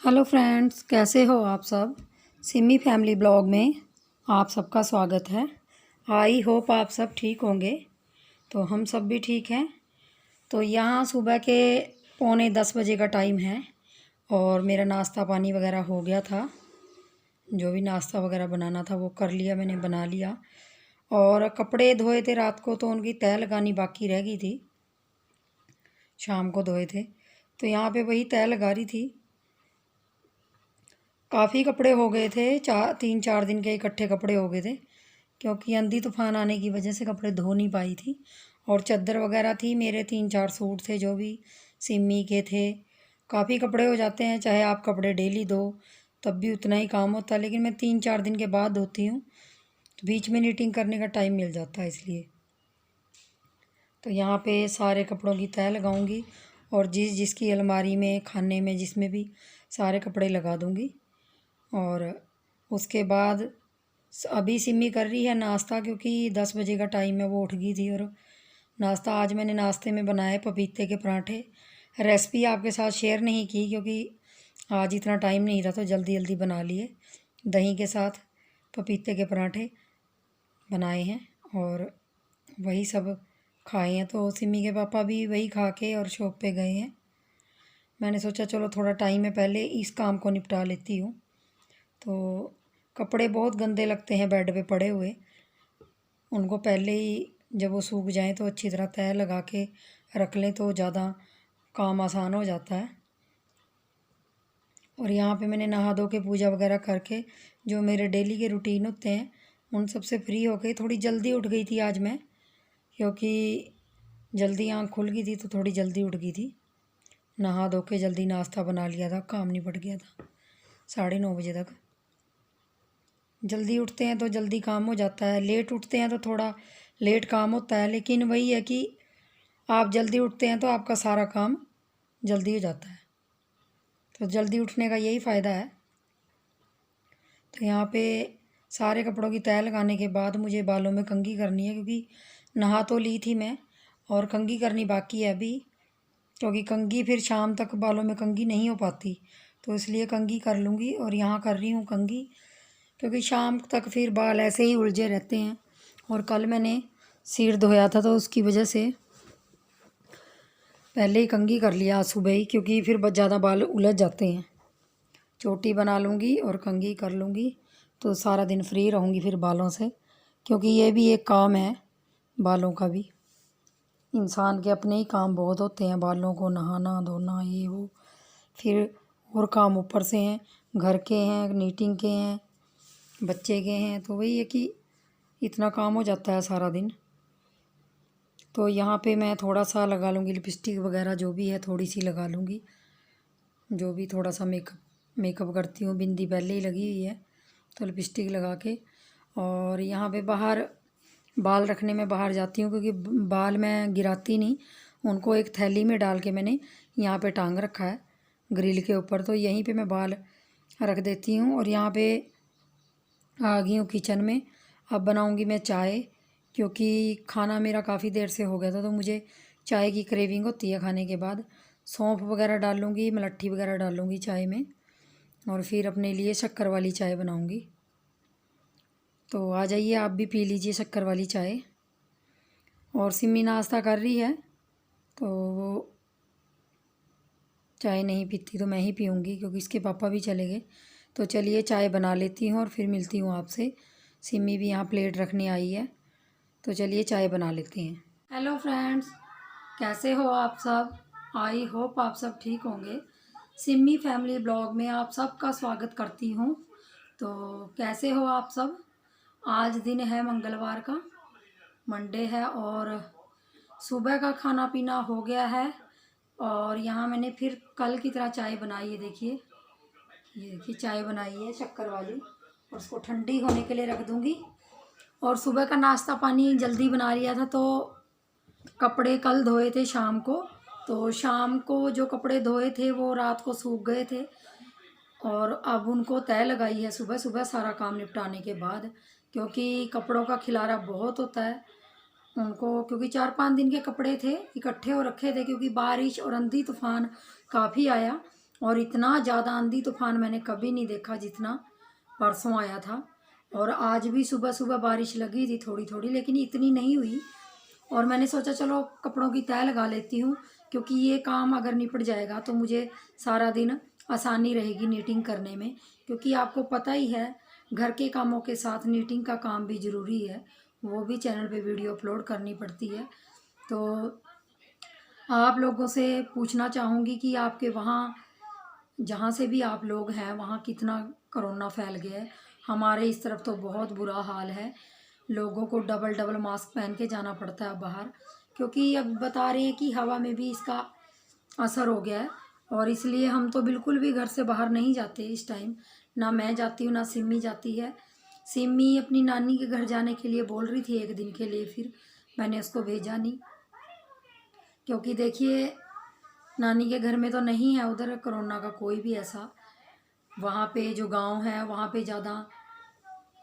Hello friends, कैसे हो आप सब। सिमी फैमिली ब्लॉग में आप सबका स्वागत है। आई होप आप सब ठीक होंगे। तो हम सब भी ठीक हैं। तो यहाँ सुबह के 9:45 का टाइम है और मेरा नाश्ता पानी वगैरह हो गया था। जो भी नाश्ता वगैरह बनाना था वो कर लिया, मैंने बना लिया। और कपड़े धोए थे रात को, तो उनकी तह लगानी बाकी रह गई थी। शाम को धोए थे तो यहाँ पे वही तह लगा रही थी। काफ़ी कपड़े हो गए थे, 3-4 दिन के इकट्ठे कपड़े हो गए थे, क्योंकि आंधी तूफान आने की वजह से कपड़े धो नहीं पाई थी। और चादर वगैरह थी, मेरे 3-4 सूट थे जो भी सिमी के थे। काफ़ी कपड़े हो जाते हैं, चाहे आप कपड़े डेली धो तब भी उतना ही काम होता है, लेकिन मैं 3-4 दिन के बाद धोती हूँ तो बीच में नीटिंग करने का टाइम मिल जाता है इसलिए। तो यहाँ पे सारे कपड़ों की तह लगाऊंगी और जिसकी अलमारी में, खाने में, जिसमें भी सारे कपड़े लगा दूंगी। और उसके बाद अभी सिमी कर रही है नाश्ता, क्योंकि 10 बजे का टाइम है, वो उठ गई थी। और नाश्ता आज मैंने नाश्ते में बनाए पपीते के पराठे। रेसिपी आपके साथ शेयर नहीं की क्योंकि आज इतना टाइम नहीं था, तो जल्दी जल्दी बना लिए। दही के साथ पपीते के पराठे बनाए हैं और वही सब खाए हैं। तो सिमी के पापा भी वही खा के और शॉप पे गए हैं। मैंने सोचा चलो थोड़ा टाइम है, पहले इस काम को निपटा लेती हूँ। तो कपड़े बहुत गंदे लगते हैं बेड पे पड़े हुए, उनको पहले ही जब वो सूख जाएं तो अच्छी तरह तह लगा के रख लें तो ज़्यादा काम आसान हो जाता है। और यहाँ पे मैंने नहा धो के पूजा वगैरह करके जो मेरे डेली के रूटीन होते हैं उन सब से फ्री हो गई। थोड़ी जल्दी उठ गई थी आज मैं, क्योंकि जल्दी आँख खुल गई थी तो थोड़ी जल्दी उठ गई थी। नहा धो के जल्दी नाश्ता बना लिया था, काम निपट गया था 9:30 बजे तक। जल्दी उठते हैं तो जल्दी काम हो जाता है, लेट उठते हैं तो थोड़ा लेट काम होता है, लेकिन वही है कि आप जल्दी उठते हैं तो आपका सारा काम जल्दी हो जाता है। तो जल्दी उठने का यही फ़ायदा है। तो यहाँ पे सारे कपड़ों की तह लगाने के बाद मुझे बालों में कंघी करनी है, क्योंकि नहा तो ली थी मैं और कंघी करनी बाकी है अभी, क्योंकि कंघी फिर शाम तक बालों में कंघी नहीं हो पाती, तो इसलिए कंघी कर लूँगी। और यहाँ कर रही हूँ कंघी क्योंकि शाम तक फिर बाल ऐसे ही उलझे रहते हैं। और कल मैंने सिर धोया था तो उसकी वजह से पहले ही कंघी कर लिया आज सुबह ही, क्योंकि फिर ज़्यादा बाल उलझ जाते हैं। चोटी बना लूँगी और कंघी कर लूँगी तो सारा दिन फ्री रहूँगी फिर बालों से, क्योंकि ये भी एक काम है बालों का भी। इंसान के अपने ही काम बहुत होते हैं, बालों को नहाना धोना ये वो, फिर और काम ऊपर से हैं, घर के हैं, नीटिंग के हैं, बच्चे के हैं, तो वही है कि इतना काम हो जाता है सारा दिन। तो यहाँ पे मैं थोड़ा सा लगा लूँगी लिपस्टिक वगैरह, जो भी है थोड़ी सी लगा लूँगी, जो भी थोड़ा सा मेकअप करती हूँ। बिंदी पहले ही लगी हुई है तो लिपस्टिक लगा के। और यहाँ पे बाहर बाल रखने में बाहर जाती हूँ, क्योंकि बाल मैं गिराती नहीं, उनको एक थैली में डाल के मैंने यहाँ पे टांग रखा है ग्रिल के ऊपर, तो यहीं पे मैं बाल रख देती हूँ। और यहाँ पे आ गई हूँ किचन में। अब बनाऊँगी मैं चाय, क्योंकि खाना मेरा काफ़ी देर से हो गया था, तो मुझे चाय की क्रेविंग होती है खाने के बाद। सौंफ वगैरह डाल लूँगी, मलट्ठी वगैरह डाल लूँगी चाय में, और फिर अपने लिए शक्कर वाली चाय बनाऊँगी। तो आ जाइए आप भी पी लीजिए शक्कर वाली चाय। और सिमी नाश्ता कर रही है तो वो चाय नहीं पीती तो मैं ही पीऊँगी, क्योंकि इसके पापा भी चले गए। तो चलिए चाय बना लेती हूँ और फिर मिलती हूँ आपसे। सिमी भी यहाँ प्लेट रखने आई है, तो चलिए चाय बना लेते हैं। हेलो फ्रेंड्स, कैसे हो आप सब। आई होप आप सब ठीक होंगे। सिमी फैमिली ब्लॉग में आप सबका स्वागत करती हूँ। तो कैसे हो आप सब। आज दिन है मंगलवार का, मंडे है, और सुबह का खाना पीना हो गया है। और यहाँ मैंने फिर कल की तरह चाय बनाई है, देखिए ये देखिए चाय बनाई है शक्कर वाली, और उसको ठंडी होने के लिए रख दूँगी। और सुबह का नाश्ता पानी जल्दी बना लिया था, तो कपड़े कल धोए थे शाम को, तो शाम को जो कपड़े धोए थे वो रात को सूख गए थे, और अब उनको तह लगाई है सुबह सुबह सारा काम निपटाने के बाद, क्योंकि कपड़ों का खिलारा बहुत होता है उनको, क्योंकि 4-5 दिन के कपड़े थे इकट्ठे हो रखे थे, क्योंकि बारिश और आंधी तूफान काफ़ी आया और इतना ज़्यादा आंधी तूफान मैंने कभी नहीं देखा जितना परसों आया था। और आज भी सुबह सुबह बारिश लगी थी थोड़ी थोड़ी, लेकिन इतनी नहीं हुई। और मैंने सोचा चलो कपड़ों की तह लगा लेती हूँ, क्योंकि ये काम अगर निपट जाएगा तो मुझे सारा दिन आसानी रहेगी नीटिंग करने में। क्योंकि आपको पता ही है घर के कामों के साथ नीटिंग का काम भी ज़रूरी है, वो भी चैनल पे वीडियो अपलोड करनी पड़ती है। तो आप लोगों से पूछना चाहूँगी कि आपके वहाँ जहाँ से भी आप लोग हैं वहाँ कितना कोरोना फैल गया है। हमारे इस तरफ तो बहुत बुरा हाल है, लोगों को डबल डबल मास्क पहन के जाना पड़ता है बाहर, क्योंकि अब बता रहे हैं कि हवा में भी इसका असर हो गया है। और इसलिए हम तो बिल्कुल भी घर से बाहर नहीं जाते इस टाइम, ना मैं जाती हूँ ना सिमी जाती है। सिमी अपनी नानी के घर जाने के लिए बोल रही थी एक दिन के लिए, फिर मैंने उसको भेजा नहीं, क्योंकि देखिए नानी के घर में तो नहीं है उधर कोरोना का कोई भी ऐसा। वहाँ पे जो गांव है वहाँ पे ज़्यादा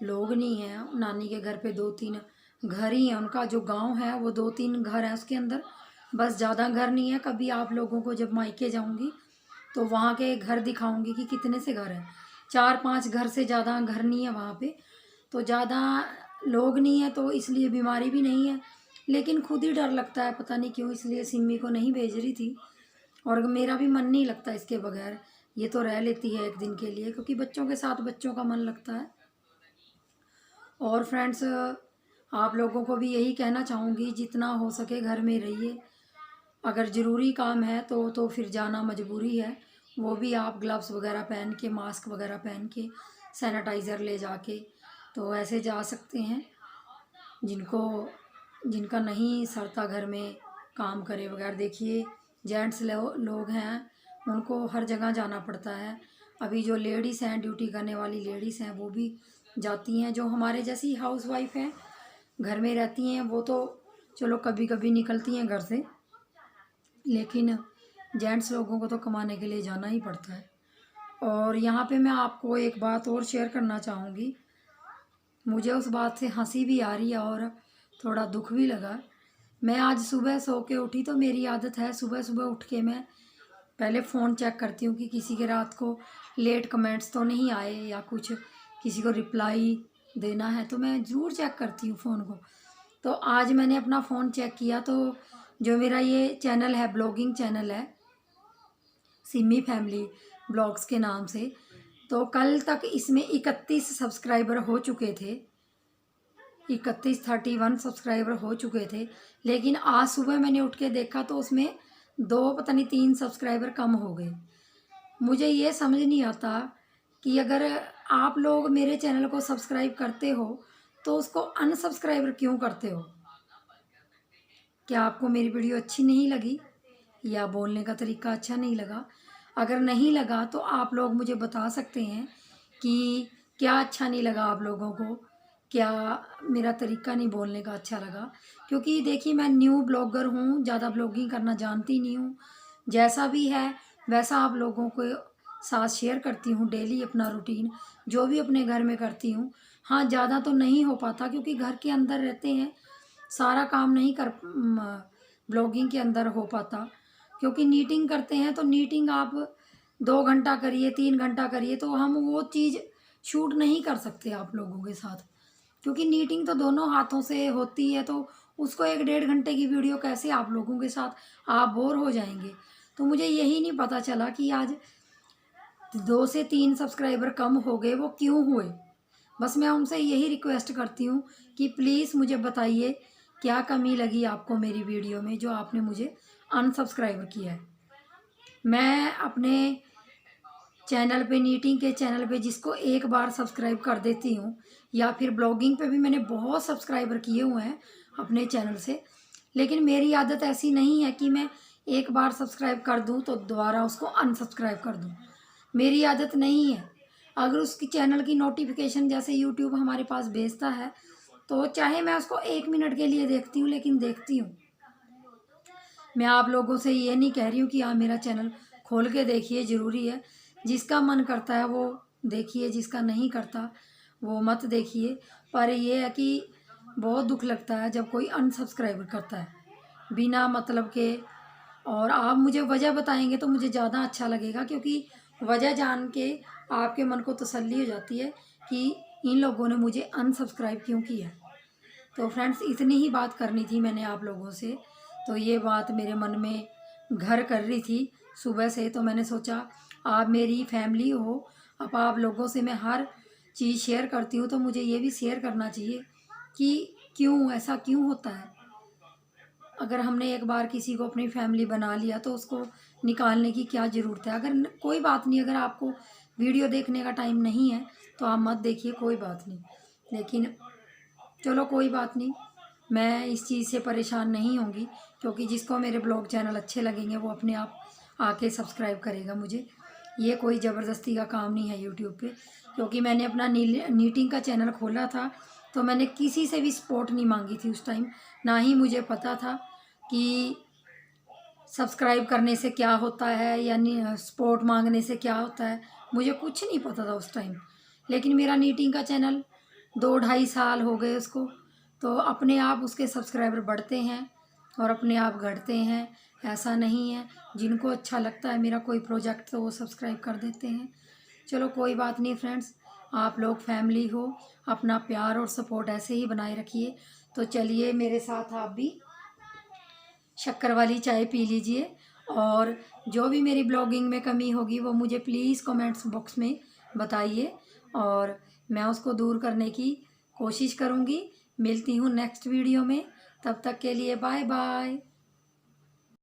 लोग नहीं हैं। नानी के घर पे 2-3 घर ही हैं, उनका जो गांव है वो 2-3 घर हैं उसके अंदर, बस ज़्यादा घर नहीं है। कभी आप लोगों को जब मायके जाऊंगी तो वहाँ के घर दिखाऊंगी कि कितने से घर हैं। 4-5 घर से ज़्यादा घर नहीं है वहाँ पे, तो ज़्यादा लोग नहीं है, तो इसलिए बीमारी भी नहीं है। लेकिन खुद ही डर लगता है, पता नहीं क्यों, इसलिए सिमी को नहीं भेज रही थी। और मेरा भी मन नहीं लगता इसके बगैर, ये तो रह लेती है एक दिन के लिए, क्योंकि बच्चों के साथ बच्चों का मन लगता है। और फ्रेंड्स, आप लोगों को भी यही कहना चाहूँगी, जितना हो सके घर में रहिए। अगर ज़रूरी काम है तो फिर जाना मजबूरी है, वो भी आप ग्लव्स वगैरह पहन के, मास्क वगैरह पहन के, सैनिटाइज़र ले जाके तो ऐसे जा सकते हैं। जिनका नहीं सरता घर में काम करे बगैर, देखिए जेंट्स लोग हैं उनको हर जगह जाना पड़ता है। अभी जो लेडीज़ हैं, ड्यूटी करने वाली लेडीज़ हैं, वो भी जाती हैं। जो हमारे जैसी हाउसवाइफ हैं, घर में रहती हैं, वो तो चलो कभी कभी निकलती हैं घर से, लेकिन जेंट्स लोगों को तो कमाने के लिए जाना ही पड़ता है। और यहाँ पे मैं आपको एक बात और शेयर करना चाहूँगी। मुझे उस बात से हंसी भी आ रही है और थोड़ा दुख भी लगा। मैं आज सुबह सो के उठी, तो मेरी आदत है सुबह सुबह उठ के मैं पहले फ़ोन चेक करती हूँ कि किसी के रात को लेट कमेंट्स तो नहीं आए, या कुछ किसी को रिप्लाई देना है, तो मैं ज़रूर चेक करती हूँ फ़ोन को। तो आज मैंने अपना फ़ोन चेक किया, तो जो मेरा ये चैनल है, ब्लॉगिंग चैनल है सिमी फैमिली ब्लॉग्स के नाम से, तो कल तक इसमें 31 सब्सक्राइबर हो चुके थे, 31 सब्सक्राइबर हो चुके थे। लेकिन आज सुबह मैंने उठ के देखा तो उसमें 2 पता नहीं 3 सब्सक्राइबर कम हो गए। मुझे ये समझ नहीं आता कि अगर आप लोग मेरे चैनल को सब्सक्राइब करते हो तो उसको अनसब्सक्राइबर क्यों करते हो? क्या आपको मेरी वीडियो अच्छी नहीं लगी, या बोलने का तरीका अच्छा नहीं लगा? अगर नहीं लगा तो आप लोग मुझे बता सकते हैं कि क्या अच्छा नहीं लगा आप लोगों को, क्या मेरा तरीका नहीं बोलने का अच्छा लगा। क्योंकि देखिए मैं न्यू ब्लॉगर हूँ, ज़्यादा ब्लॉगिंग करना जानती नहीं हूँ। जैसा भी है वैसा आप लोगों को साथ शेयर करती हूँ, डेली अपना रूटीन जो भी अपने घर में करती हूँ। हाँ, ज़्यादा तो नहीं हो पाता क्योंकि घर के अंदर रहते हैं, सारा काम नहीं कर ब्लॉगिंग के अंदर हो पाता। क्योंकि नीटिंग करते हैं तो नीटिंग आप 2 घंटा करिए, 3 घंटा करिए, तो हम वो चीज़ शूट नहीं कर सकते आप लोगों के साथ। क्योंकि नीटिंग तो दोनों हाथों से होती है, तो उसको 1-1.5 घंटे की वीडियो कैसे आप लोगों के साथ आप बोर हो जाएंगे। तो मुझे यही नहीं पता चला कि आज 2 से 3 सब्सक्राइबर कम हो गए, वो क्यों हुए। बस मैं उनसे यही रिक्वेस्ट करती हूँ कि प्लीज़ मुझे बताइए क्या कमी लगी आपको मेरी वीडियो में जो आपने मुझे अनसब्सक्राइब किया है। मैं अपने चैनल पे, नीटिंग के चैनल पे, जिसको एक बार सब्सक्राइब कर देती हूँ, या फिर ब्लॉगिंग पे भी मैंने बहुत सब्सक्राइबर किए हुए हैं अपने चैनल से, लेकिन मेरी आदत ऐसी नहीं है कि मैं एक बार सब्सक्राइब कर दूँ तो दोबारा उसको अनसब्सक्राइब कर दूँ। मेरी आदत नहीं है। अगर उसकी चैनल की नोटिफिकेशन जैसे यूट्यूब हमारे पास भेजता है तो चाहे मैं उसको 1 मिनट के लिए देखती हूँ, लेकिन देखती हूँ। मैं आप लोगों से ये नहीं कह रही हूँ कि आप मेरा चैनल खोल के देखिए, ज़रूरी है। जिसका मन करता है वो देखिए, जिसका नहीं करता वो मत देखिए। पर ये है कि बहुत दुख लगता है जब कोई अनसब्सक्राइब करता है बिना मतलब के। और आप मुझे वजह बताएंगे तो मुझे ज़्यादा अच्छा लगेगा, क्योंकि वजह जान के आपके मन को तसल्ली हो जाती है कि इन लोगों ने मुझे अनसब्सक्राइब क्यों किया। तो फ्रेंड्स, इतनी ही बात करनी थी मैंने आप लोगों से। तो ये बात मेरे मन में घर कर रही थी सुबह से, तो मैंने सोचा आप मेरी फैमिली हो, अब आप लोगों से मैं हर चीज़ शेयर करती हूँ, तो मुझे ये भी शेयर करना चाहिए कि क्यों ऐसा क्यों होता है। अगर हमने एक बार किसी को अपनी फैमिली बना लिया तो उसको निकालने की क्या ज़रूरत है। कोई बात नहीं, अगर आपको वीडियो देखने का टाइम नहीं है तो आप मत देखिए, कोई बात नहीं। लेकिन चलो कोई बात नहीं, मैं इस चीज़ से परेशान नहीं होंगी, क्योंकि जिसको मेरे ब्लॉग चैनल अच्छे लगेंगे वो अपने आप आके सब्सक्राइब करेगा मुझे। ये कोई ज़बरदस्ती का काम नहीं है यूट्यूब पे, क्योंकि मैंने अपना नीटिंग का चैनल खोला था तो मैंने किसी से भी सपोर्ट नहीं मांगी थी उस टाइम। ना ही मुझे पता था कि सब्सक्राइब करने से क्या होता है या सपोर्ट मांगने से क्या होता है, मुझे कुछ नहीं पता था उस टाइम। लेकिन मेरा नीटिंग का चैनल 2-2.5 साल हो गए उसको, तो अपने आप उसके सब्सक्राइबर बढ़ते हैं और अपने आप घटते हैं। ऐसा नहीं है, जिनको अच्छा लगता है मेरा कोई प्रोजेक्ट तो वो सब्सक्राइब कर देते हैं। चलो कोई बात नहीं फ्रेंड्स, आप लोग फैमिली हो, अपना प्यार और सपोर्ट ऐसे ही बनाए रखिए। तो चलिए मेरे साथ आप भी शक्कर वाली चाय पी लीजिए, और जो भी मेरी ब्लॉगिंग में कमी होगी वो मुझे प्लीज़ कमेंट्स बॉक्स में बताइए, और मैं उसको दूर करने की कोशिश करूँगी। मिलती हूँ नेक्स्ट वीडियो में, तब तक के लिए बाय बाय।